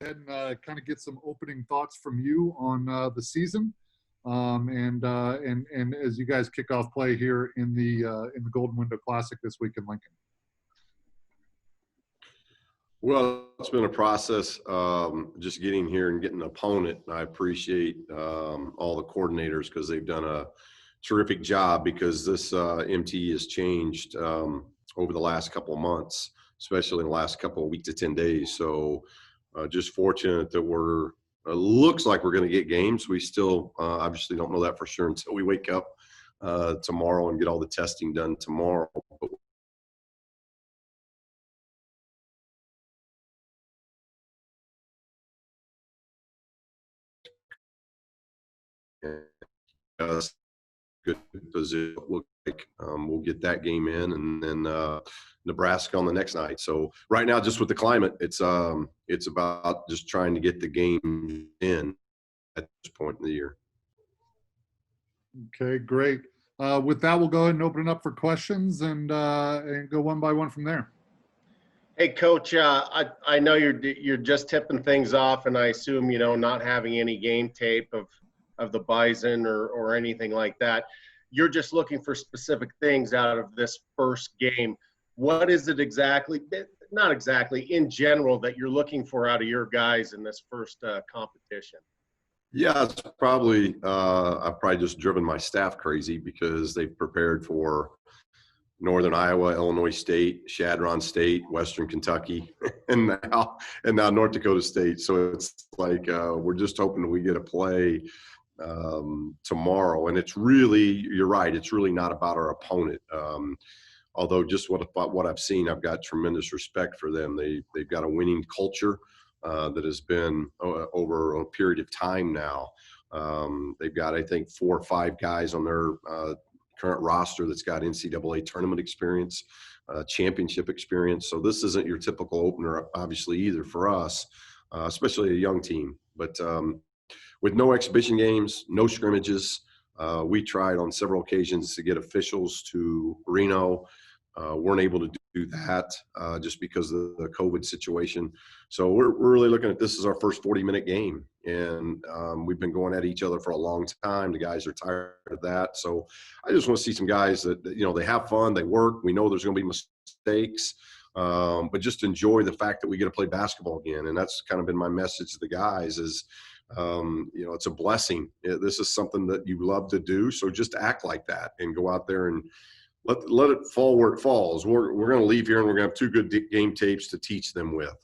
ahead and kind of get some opening thoughts from you on the season, and as you guys kick off play here in the Golden Window Classic this week in Lincoln. Well, it's been a process, just getting here and getting an opponent. I appreciate all the coordinators because they've done a terrific job, because this MT has changed over the last couple of months, especially in the last couple of weeks to 10 days. So just fortunate that looks like we're going to get games. We still obviously don't know that for sure until we wake up tomorrow and get all the testing done tomorrow. But good position. Look like we'll get that game in, and then Nebraska on the next night. So right now, just with the climate, it's about just trying to get the game in at this point in the year. Okay, great. With that, we'll go ahead and open it up for questions and go one by one from there. Hey, Coach, I know you're just tipping things off, and I assume, not having any game tape of the Bison or anything like that. You're just looking for specific things out of this first game. What is it exactly, not exactly, in general, that you're looking for out of your guys in this first competition? Yeah, it's probably I've probably just driven my staff crazy because they've prepared for Northern Iowa, Illinois State, Shadron State, Western Kentucky, and now North Dakota State. So it's like we're just hoping that we get a play tomorrow. And it's really, you're right, it's really not about our opponent. Although just what I've seen, I've got tremendous respect for them. They've got a winning culture that has been over a period of time now. They've got, I think, 4 or 5 guys on their current roster that's got NCAA tournament experience, championship experience. So this isn't your typical opener, obviously, either for us, especially a young team. But with no exhibition games, no scrimmages, we tried on several occasions to get officials to Reno. Weren't able to do that just because of the COVID situation. So we're really looking at this as our first 40-minute game. And we've been going at each other for a long time. The guys are tired of that. So I just want to see some guys that, they have fun, they work. We know there's going to be mistakes, but just enjoy the fact that we get to play basketball again. And that's kind of been my message to the guys is, it's a blessing. This is something that you love to do. So just act like that and go out there and let it fall where it falls. We're going to leave here and we're going to have 2 good game tapes to teach them with,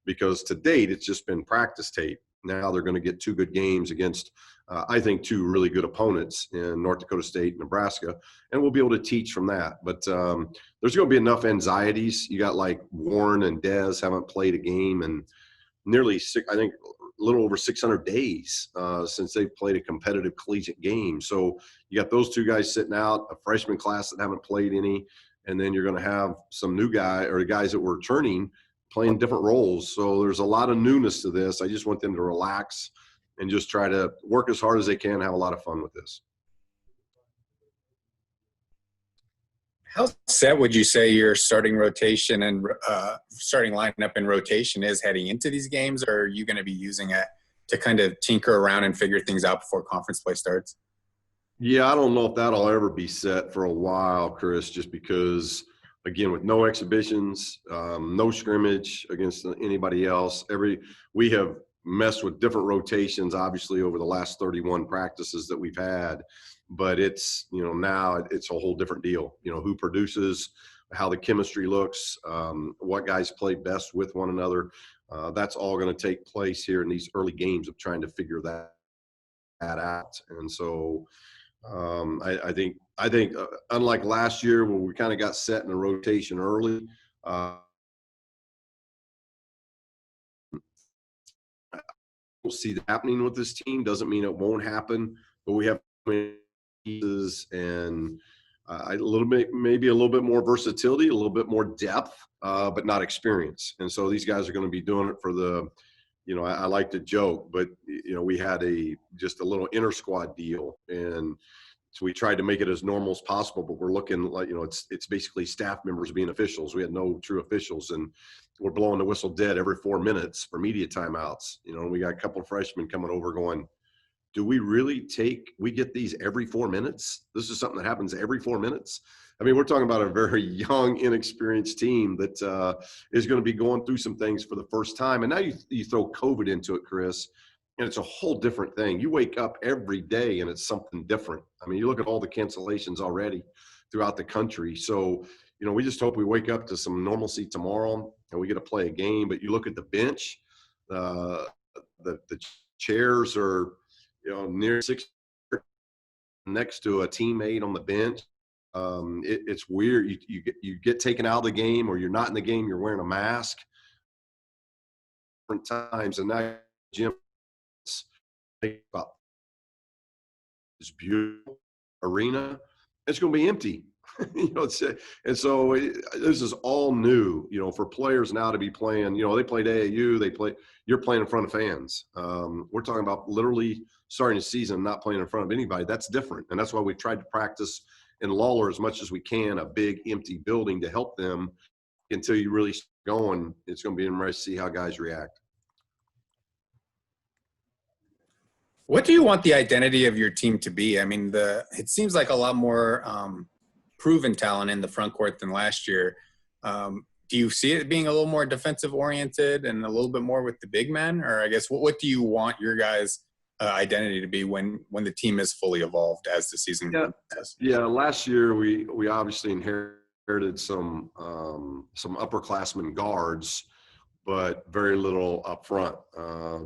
because to date it's just been practice tape. Now they're going to get 2 good games against, I think, 2 really good opponents in North Dakota State and Nebraska, and we'll be able to teach from that. But there's going to be enough anxieties. You got like Warren and Dez haven't played a game in nearly a little over 600 days since they've played a competitive collegiate game. So you got those 2 guys sitting out, a freshman class that haven't played any, and then you're going to have some new guys that were returning playing different roles. So there's a lot of newness to this. I just want them to relax and just try to work as hard as they can, have a lot of fun with this. How set would you say your starting rotation and starting lineup and rotation is heading into these games, or are you going to be using it to kind of tinker around and figure things out before conference play starts? Yeah, I don't know if that'll ever be set for a while, Chris, just because, again, with no exhibitions, no scrimmage against anybody else, we have messed with different rotations, obviously, over the last 31 practices that we've had. But it's, now it's a whole different deal, who produces, how the chemistry looks, what guys play best with one another. That's all going to take place here in these early games of trying to figure that out. And so I think unlike last year where we kind of got set in a rotation early, I don't see that happening with this team. Doesn't mean it won't happen, but we have pieces and maybe a little bit more versatility, a little bit more depth, but not experience. And so these guys are going to be doing it for the, I like to joke, but we had just a little inter squad deal, and So we tried to make it as normal as possible, but we're looking like, it's basically staff members being officials. We had no true officials, and we're blowing the whistle dead every 4 minutes for media timeouts. And we got a couple of freshmen coming over going, do we really we get these every 4 minutes? This is something that happens every 4 minutes. I mean, we're talking about a very young, inexperienced team that is going to be going through some things for the first time. And now you throw COVID into it, Chris, and it's a whole different thing. You wake up every day and it's something different. I mean, you look at all the cancellations already throughout the country. So, we just hope we wake up to some normalcy tomorrow and we get to play a game. But you look at the bench, the chairs are, near 6 next to a teammate on the bench. It's weird. You get taken out of the game, or you're not in the game. You're wearing a mask. Different times, and now Jim, about this beautiful arena, it's going to be empty. And so this is all new. For players now to be playing. They played AAU. You're playing in front of fans. We're talking about literally starting a season not playing in front of anybody. That's different, and that's why we tried to practice in Lawler as much as we can, a big empty building to help them until you really start going. It's going to be interesting to see how guys react. What do you want the identity of your team to be? I mean, it seems like a lot more proven talent in the front court than last year. Do you see it being a little more defensive oriented and a little bit more with the big men? Or I guess what do you want your guys' identity to be when the team is fully evolved as the season goes? Yeah, last year we obviously inherited some upperclassmen guards, but very little up front,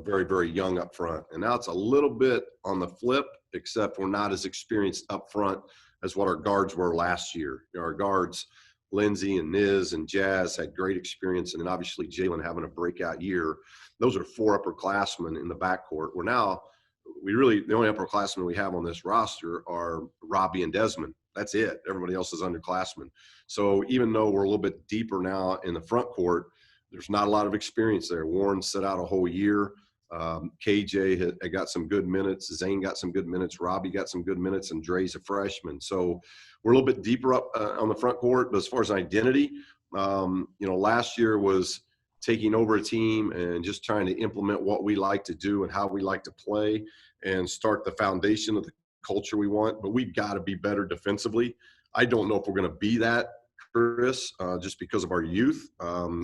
very, very young up front. And now it's a little bit on the flip, except we're not as experienced up front as what our guards were last year. Our guards, Lindsey and Niz and Jazz, had great experience, and then obviously Jalen having a breakout year. Those are 4 upperclassmen in the backcourt. The only upperclassmen we have on this roster are Robbie and Desmond. That's it. Everybody else is underclassmen. So even though we're a little bit deeper now in the front court, there's not a lot of experience there. Warren set out a whole year. KJ had got some good minutes. Zane got some good minutes. Robbie got some good minutes, and Dre's a freshman. So we're a little bit deeper up on the front court. But as far as identity, last year was taking over a team and just trying to implement what we like to do and how we like to play and start the foundation of the culture we want. But we've got to be better defensively. I don't know if we're going to be that, Chris, just because of our youth.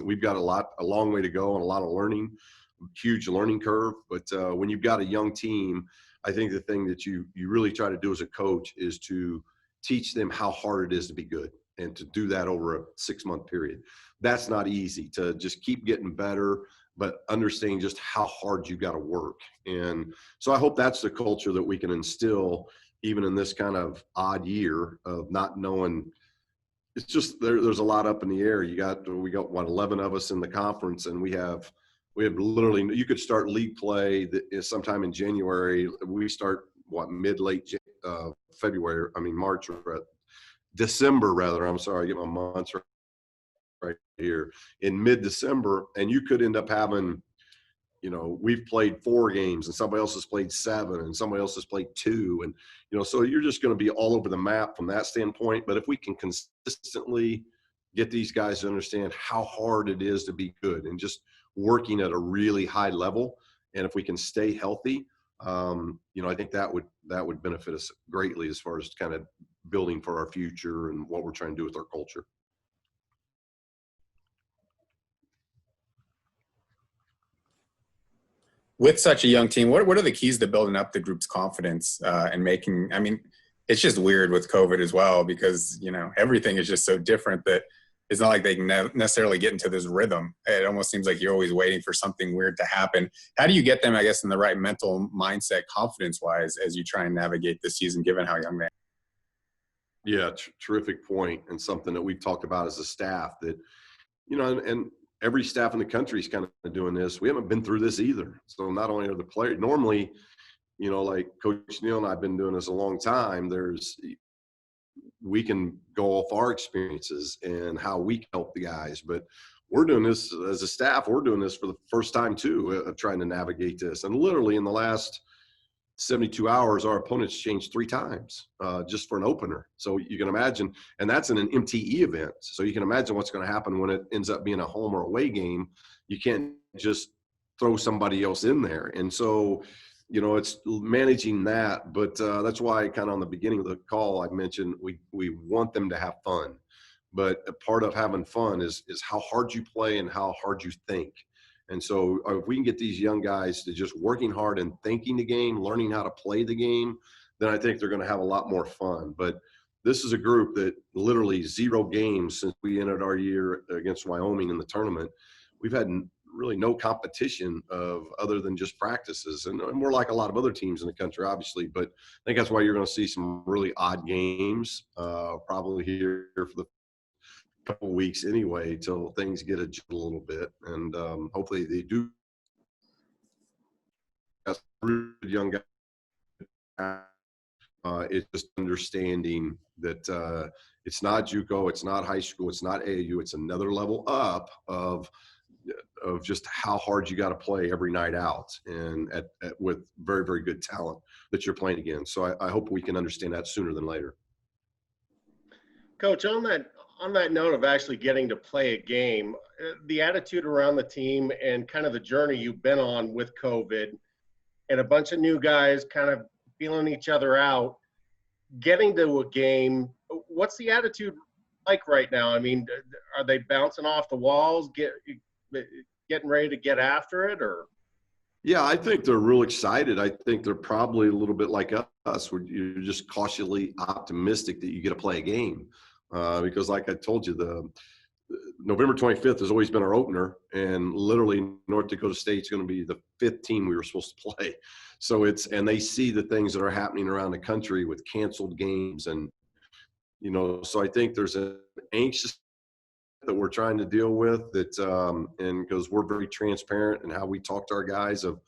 We've got a long way to go and a lot of learning, huge learning curve. But when you've got a young team, I think the thing that you really try to do as a coach is to teach them how hard it is to be good, and to do that over a 6-month period. That's not easy, to just keep getting better, but understanding just how hard you got to work. And so I hope that's the culture that we can instill even in this kind of odd year of not knowing. It's just there's a lot up in the air. We got 11 of us in the conference, and we have literally, you could start league play sometime in January. We start late February. I mean March, or December rather. I'm sorry, I get my months right here in mid-December, and you could end up having, we've played 4 games and somebody else has played 7 and somebody else has played 2. And, so you're just going to be all over the map from that standpoint. But if we can consistently get these guys to understand how hard it is to be good and just working at a really high level, and if we can stay healthy, I think that would benefit us greatly as far as kind of building for our future and what we're trying to do with our culture. With such a young team, what are the keys to building up the group's confidence and making? I mean, it's just weird with COVID as well, because everything is just so different that it's not like they can necessarily get into this rhythm. It almost seems like you're always waiting for something weird to happen. How do you get them, I guess, in the right mental mindset, confidence-wise, as you try and navigate this season, given how young they are? Yeah, terrific point, and something that we've talked about as a staff that, and every staff in the country is kind of doing this. We haven't been through this either. So not only are the players normally, like Coach Neal and I've been doing this a long time, we can go off our experiences and how we can help the guys. But we're doing this as a staff. We're doing this for the first time too, of trying to navigate this. And literally in the last 72 hours, our opponents changed 3 times just for an opener. So you can imagine, and that's in an MTE event. So you can imagine what's going to happen when it ends up being a home or away game. You can't just throw somebody else in there. And so, you know, it's managing that. But that's why kind of on the beginning of the call, I mentioned we want them to have fun. But a part of having fun is how hard you play and how hard you think. And so if we can get these young guys to just working hard and thinking the game, learning how to play the game, then I think they're going to have a lot more fun. But this is a group that literally 0 games since we entered our year against Wyoming in the tournament. We've had really no competition of other than just practices. And we're like a lot of other teams in the country, obviously. But I think that's why you're going to see some really odd games probably here for the couple weeks anyway till things get adjusted a little bit, and hopefully they do. That's young guy. It's just understanding that it's not JUCO, it's not high school, it's not AAU, it's another level up of just how hard you got to play every night out, and with very, very good talent that you're playing against. So I hope we can understand that sooner than later. Coach, on that note of actually getting to play a game, the attitude around the team and kind of the journey you've been on with COVID and a bunch of new guys kind of feeling each other out, getting to a game, what's the attitude like right now? I mean, are they bouncing off the walls, getting ready to get after it, or? Yeah, I think they're real excited. I think they're probably a little bit like us, where you're just cautiously optimistic that you get to play a game. Because like I told you, the November 25th has always been our opener, and literally North Dakota State's going to be the 5th team we were supposed to play. So and they see the things that are happening around the country with canceled games. And, you know, so I think there's an anxious that we're trying to deal with that, and because we're very transparent in how we talk to our guys of,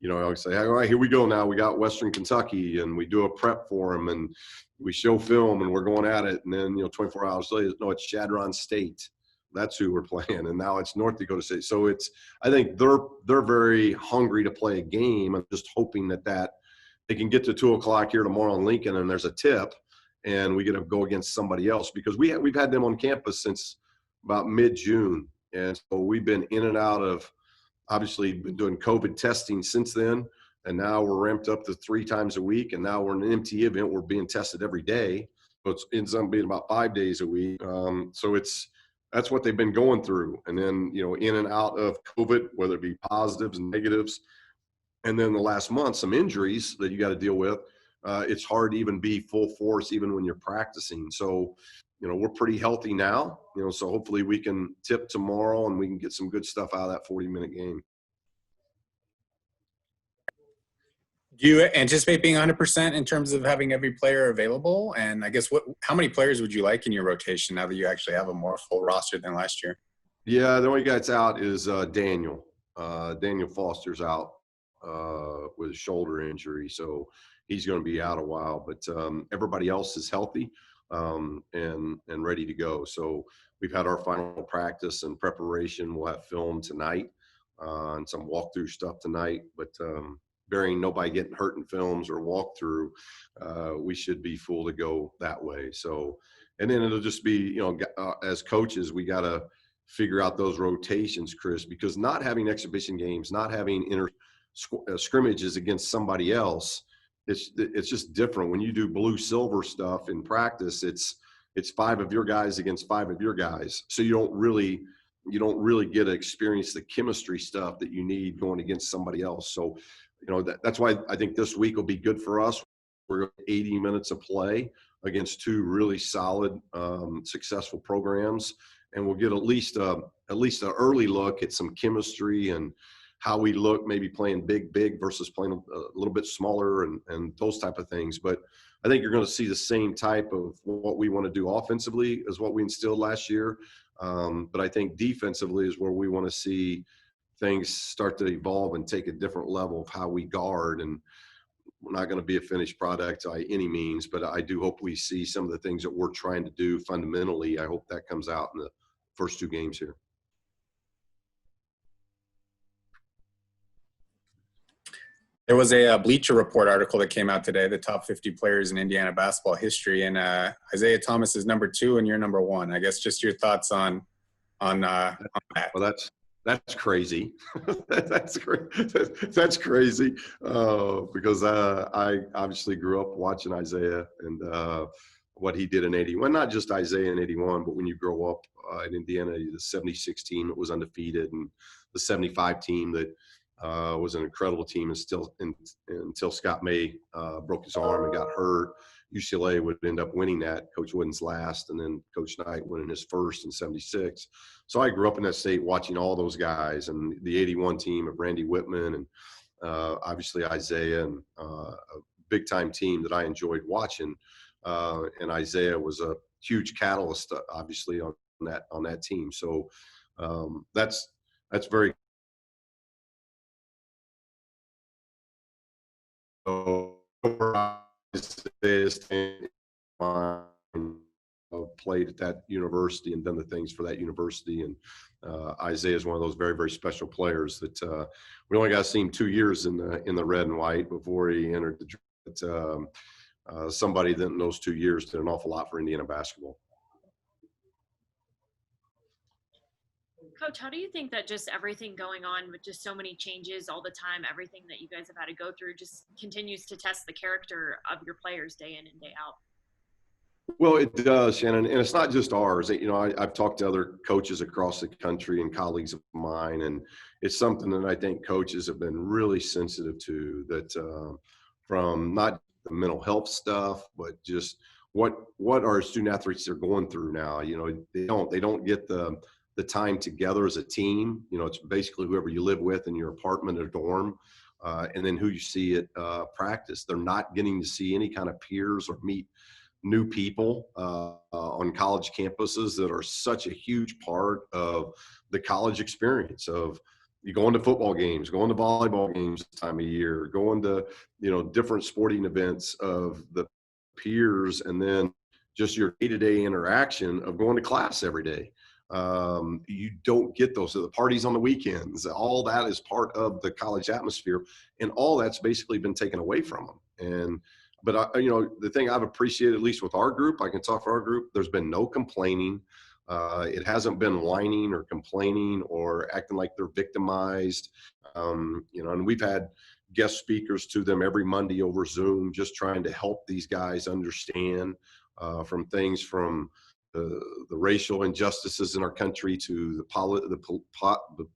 you know, I always say, all right, here we go now. We got Western Kentucky, and we do a prep for them, and we show film, and we're going at it. And then, you know, 24 hours later, no, it's Chadron State. That's who we're playing. And now it's North Dakota State. So I think they're very hungry to play a game. I'm just hoping that they can get to 2:00 here tomorrow in Lincoln, and there's a tip, and we get to go against somebody else, because we've had them on campus since about mid-June. And so we've been in and out of, obviously been doing COVID testing since then, and now we're ramped up to 3 times a week, and now we're in an MT event. We're being tested every day, so it ends up being about 5 days a week. So that's what they've been going through, and then, you know, in and out of COVID, whether it be positives and negatives, and then the last month some injuries that you got to deal with. It's hard to even be full force even when you're practicing. So, you know, we're pretty healthy now, you know, so hopefully we can tip tomorrow and we can get some good stuff out of that 40-minute game. Do you anticipate being 100% in terms of having every player available? And I guess how many players would you like in your rotation now that you actually have a more full roster than last year? Yeah, the only guy that's out is Daniel. Daniel Foster's out with a shoulder injury, so he's going to be out a while. But everybody else is healthy and ready to go. So we've had our final practice and preparation. We'll have film tonight and some walkthrough stuff tonight. But bearing nobody getting hurt in films or walkthrough, we should be full to go that way. So, and then it'll just be, you know, as coaches, we got to figure out those rotations, Chris, because not having exhibition games, not having scrimmages against somebody else, it's just different. When you do blue silver stuff in practice, it's 5 of your guys against 5 of your guys. So you don't really get to experience the chemistry stuff that you need going against somebody else. So, you know, that's why I think this week will be good for us. We're 80 minutes of play against 2 really solid, successful programs, and we'll get at least an early look at some chemistry and how we look, maybe playing big versus playing a little bit smaller and those type of things. But I think you're going to see the same type of what we want to do offensively as what we instilled last year. But I think defensively is where we want to see things start to evolve and take a different level of how we guard. And we're not going to be a finished product by any means, but I do hope we see some of the things that we're trying to do fundamentally. I hope that comes out in the first 2 games here. There was a Bleacher Report article that came out today, the top 50 players in Indiana basketball history, and Isaiah Thomas is number 2 and you're number 1. I guess just your thoughts on that. Well, that's crazy. That's crazy because I obviously grew up watching Isaiah and what he did in 81. Not just Isaiah in 81, but when you grow up in Indiana, the 76 team that was undefeated and the 75 team that was an incredible team and still until Scott May broke his arm and got hurt. UCLA would end up winning that. Coach Wooden's last, and then Coach Knight winning his first in 76. So I grew up in that state watching all those guys and the 81 team of Randy Whitman and obviously Isaiah and a big time team that I enjoyed watching. And Isaiah was a huge catalyst, obviously, on that team. So that's very played at that university and done the things for that university. And Isaiah is one of those very, very special players that we only got to see him 2 years in the red and white before he entered the draft. Somebody that in those 2 years did an awful lot for Indiana basketball. Coach, how do you think that just everything going on with just so many changes all the time, everything that you guys have had to go through just continues to test the character of your players day in and day out? Well, it does, Shannon, and it's not just ours. You know, I've talked to other coaches across the country and colleagues of mine, and it's something that I think coaches have been really sensitive to, that from not the mental health stuff, but just what our student athletes are going through now. You know, they don't get the time together as a team. You know, it's basically whoever you live with in your apartment or dorm, and then who you see at practice. They're not getting to see any kind of peers or meet new people on college campuses that are such a huge part of the college experience of you going to football games, going to volleyball games this time of year, going to, you know, different sporting events of the peers, and then just your day-to-day interaction of going to class every day. You don't get those. So the parties on the weekends, all that is part of the college atmosphere, and all that's basically been taken away from them. But you know, the thing I've appreciated, at least with our group, I can talk for our group, there's been no complaining. It hasn't been whining or complaining or acting like they're victimized. You know, and we've had guest speakers to them every Monday over Zoom, just trying to help these guys understand from things from the racial injustices in our country to the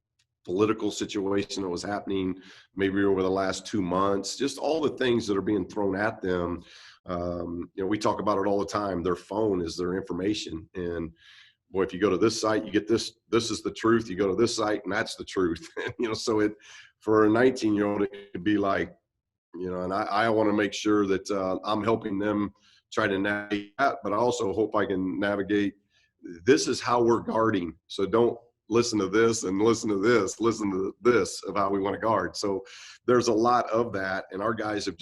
political situation that was happening maybe over the last 2 months, just all the things that are being thrown at them. You know, we talk about it all the time. Their phone is their information. And boy, if you go to this site, you get this is the truth. You go to this site and that's the truth. You know, so for a 19-year-old, it could be like, you know, and I want to make sure that I'm helping them try to navigate that, but I also hope I can navigate, this is how we're guarding. So don't listen to this and listen to this, listen to this of how we want to guard. So there's a lot of that. And our guys have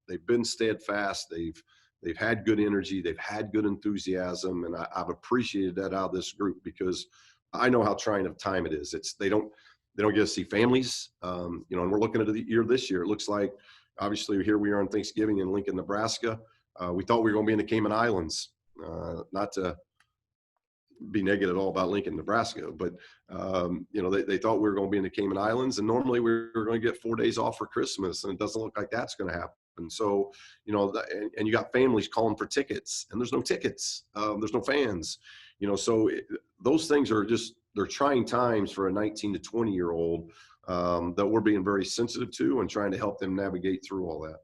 they've been steadfast. They've had good energy. They've had good enthusiasm. And I've appreciated that out of this group, because I know how trying of time it is. They don't get to see families, you know, and we're looking at this year. It looks like, obviously here we are on Thanksgiving in Lincoln, Nebraska. We thought we were going to be in the Cayman Islands, not to be negative at all about Lincoln, Nebraska, but you know, they thought we were going to be in the Cayman Islands, and normally we were going to get 4 days off for Christmas, and it doesn't look like that's going to happen. So, you know, and you got families calling for tickets, and there's no tickets, there's no fans, you know, so those things are they're trying times for a 19 to 20-year-old that we're being very sensitive to and trying to help them navigate through all that.